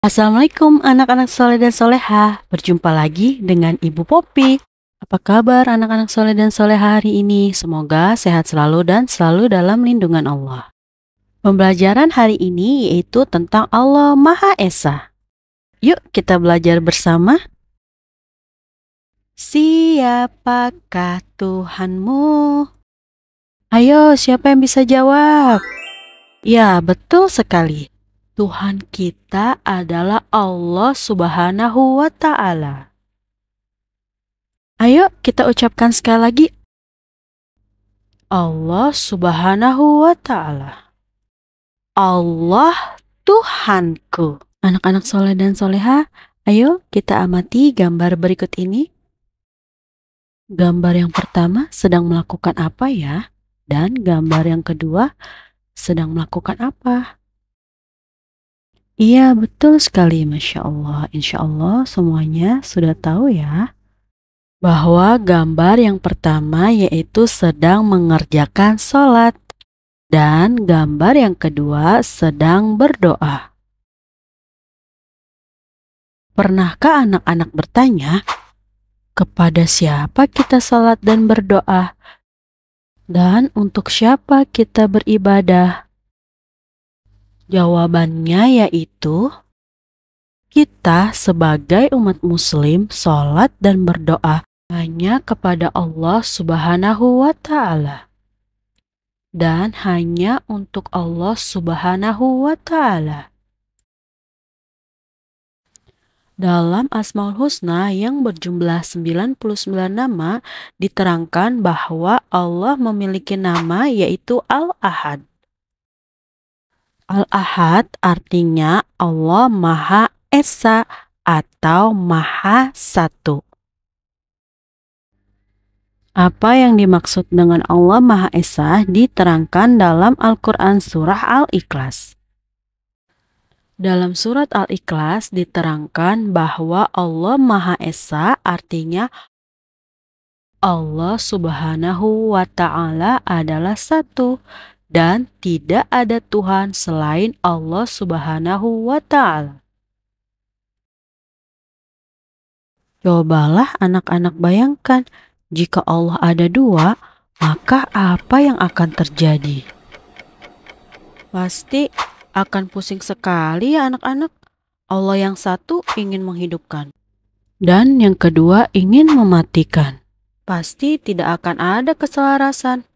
Assalamualaikum anak-anak soleh dan solehah. Berjumpa lagi dengan Ibu Popi. Apa kabar anak-anak soleh dan solehah hari ini? Semoga sehat selalu dan selalu dalam lindungan Allah. Pembelajaran hari ini yaitu tentang Allah Maha Esa. Yuk kita belajar bersama. Siapakah Tuhanmu? Ayo, siapa yang bisa jawab? Ya, betul sekali. Tuhan kita adalah Allah Subhanahu wa Ta'ala. Ayo kita ucapkan sekali lagi. Allah Subhanahu wa Ta'ala. Allah Tuhanku. Anak-anak soleh dan soleha, ayo kita amati gambar berikut ini. Gambar yang pertama sedang melakukan apa ya? Dan gambar yang kedua sedang melakukan apa? Iya, betul sekali, Masya Allah. Insya Allah semuanya sudah tahu ya, bahwa gambar yang pertama yaitu sedang mengerjakan sholat, dan gambar yang kedua sedang berdoa. Pernahkah anak-anak bertanya, kepada siapa kita sholat dan berdoa? Dan untuk siapa kita beribadah? Jawabannya yaitu, kita sebagai umat muslim sholat dan berdoa hanya kepada Allah Subhanahu wa Ta'ala. Dan hanya untuk Allah Subhanahu wa Ta'ala. Dalam Asmaul Husna yang berjumlah 99 nama diterangkan bahwa Allah memiliki nama yaitu Al-Ahad. Al-Ahad artinya Allah Maha Esa atau Maha Satu. Apa yang dimaksud dengan Allah Maha Esa diterangkan dalam Al-Quran Surah Al-Ikhlas. Dalam surat Al-Ikhlas diterangkan bahwa Allah Maha Esa artinya Allah Subhanahu wa Ta'ala adalah satu dan tidak ada Tuhan selain Allah Subhanahu wa Ta'ala. Cobalah anak-anak bayangkan, jika Allah ada dua, maka apa yang akan terjadi? Pasti akan pusing sekali ya anak-anak. Allah yang satu ingin menghidupkan, dan yang kedua ingin mematikan. Pasti tidak akan ada keselarasan.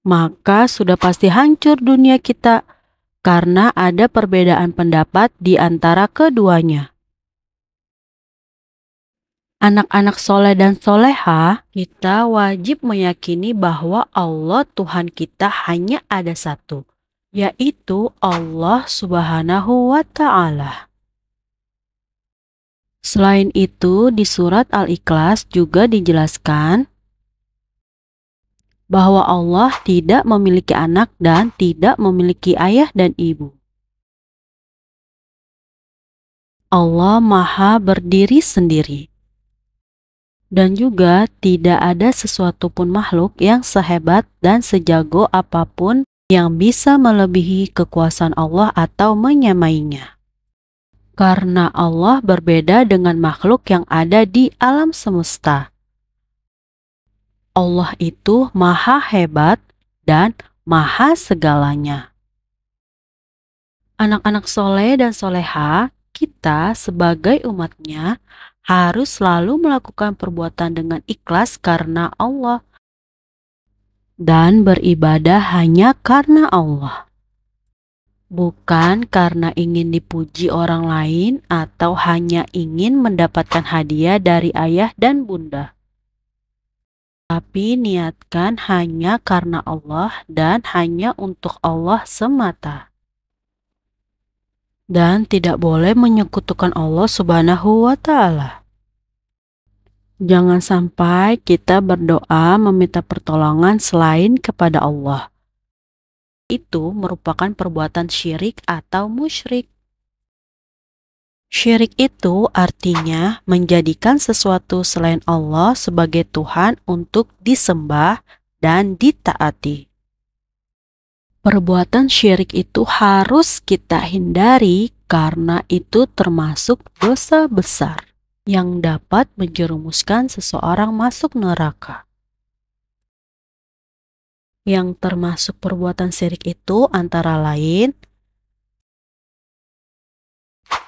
Maka sudah pasti hancur dunia kita, karena ada perbedaan pendapat di antara keduanya. Anak-anak soleh dan soleha, kita wajib meyakini bahwa Allah Tuhan kita hanya ada satu, yaitu Allah Subhanahu wa Ta'ala. Selain itu, di surat Al-Ikhlas juga dijelaskan bahwa Allah tidak memiliki anak dan tidak memiliki ayah dan ibu. Allah Maha berdiri sendiri. Dan juga tidak ada sesuatu pun makhluk yang sehebat dan sejago apapun yang bisa melebihi kekuasaan Allah atau menyamainya. Karena Allah berbeda dengan makhluk yang ada di alam semesta. Allah itu maha hebat dan maha segalanya. Anak-anak soleh dan soleha, kita sebagai umatnya harus selalu melakukan perbuatan dengan ikhlas karena Allah dan beribadah hanya karena Allah. Bukan karena ingin dipuji orang lain atau hanya ingin mendapatkan hadiah dari ayah dan bunda. Tapi niatkan hanya karena Allah dan hanya untuk Allah semata. Dan tidak boleh menyekutukan Allah Subhanahu wa Ta'ala. Jangan sampai kita berdoa meminta pertolongan selain kepada Allah. Itu merupakan perbuatan syirik atau musyrik. Syirik itu artinya menjadikan sesuatu selain Allah sebagai Tuhan untuk disembah dan ditaati. Perbuatan syirik itu harus kita hindari karena itu termasuk dosa besar yang dapat menjerumuskan seseorang masuk neraka. Yang termasuk perbuatan syirik itu antara lain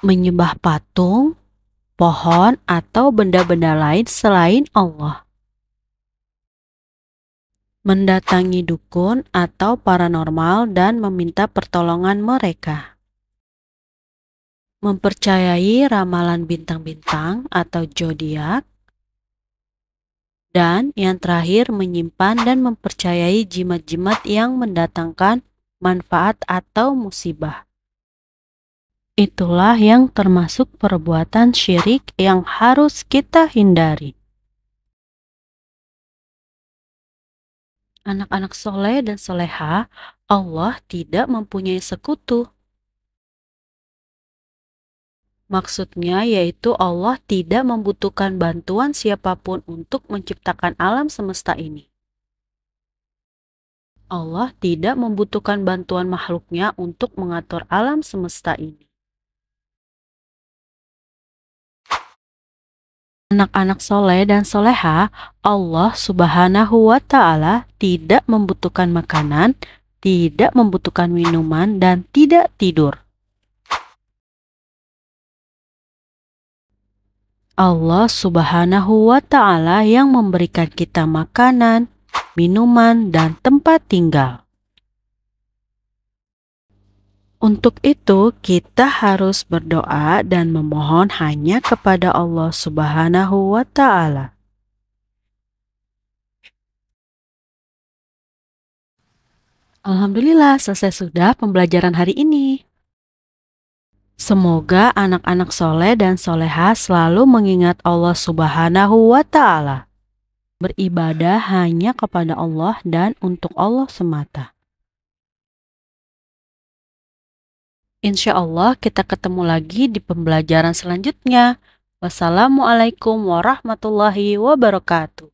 menyembah patung, pohon, atau benda-benda lain selain Allah, mendatangi dukun atau paranormal dan meminta pertolongan mereka, mempercayai ramalan bintang-bintang atau zodiak, dan yang terakhir menyimpan dan mempercayai jimat-jimat yang mendatangkan manfaat atau musibah. Itulah yang termasuk perbuatan syirik yang harus kita hindari. Anak-anak soleh dan soleha, Allah tidak mempunyai sekutu. Maksudnya yaitu Allah tidak membutuhkan bantuan siapapun untuk menciptakan alam semesta ini. Allah tidak membutuhkan bantuan makhluknya untuk mengatur alam semesta ini. Anak-anak soleh dan soleha, Allah Subhanahu wa Ta'ala tidak membutuhkan makanan, tidak membutuhkan minuman, dan tidak tidur. Allah Subhanahu wa Ta'ala yang memberikan kita makanan, minuman, dan tempat tinggal. Untuk itu, kita harus berdoa dan memohon hanya kepada Allah Subhanahu wa Ta'ala. Alhamdulillah, selesai sudah pembelajaran hari ini. Semoga anak-anak soleh dan soleha selalu mengingat Allah Subhanahu wa Ta'ala. Beribadah hanya kepada Allah dan untuk Allah semata. Insya Allah kita ketemu lagi di pembelajaran selanjutnya. Wassalamualaikum warahmatullahi wabarakatuh.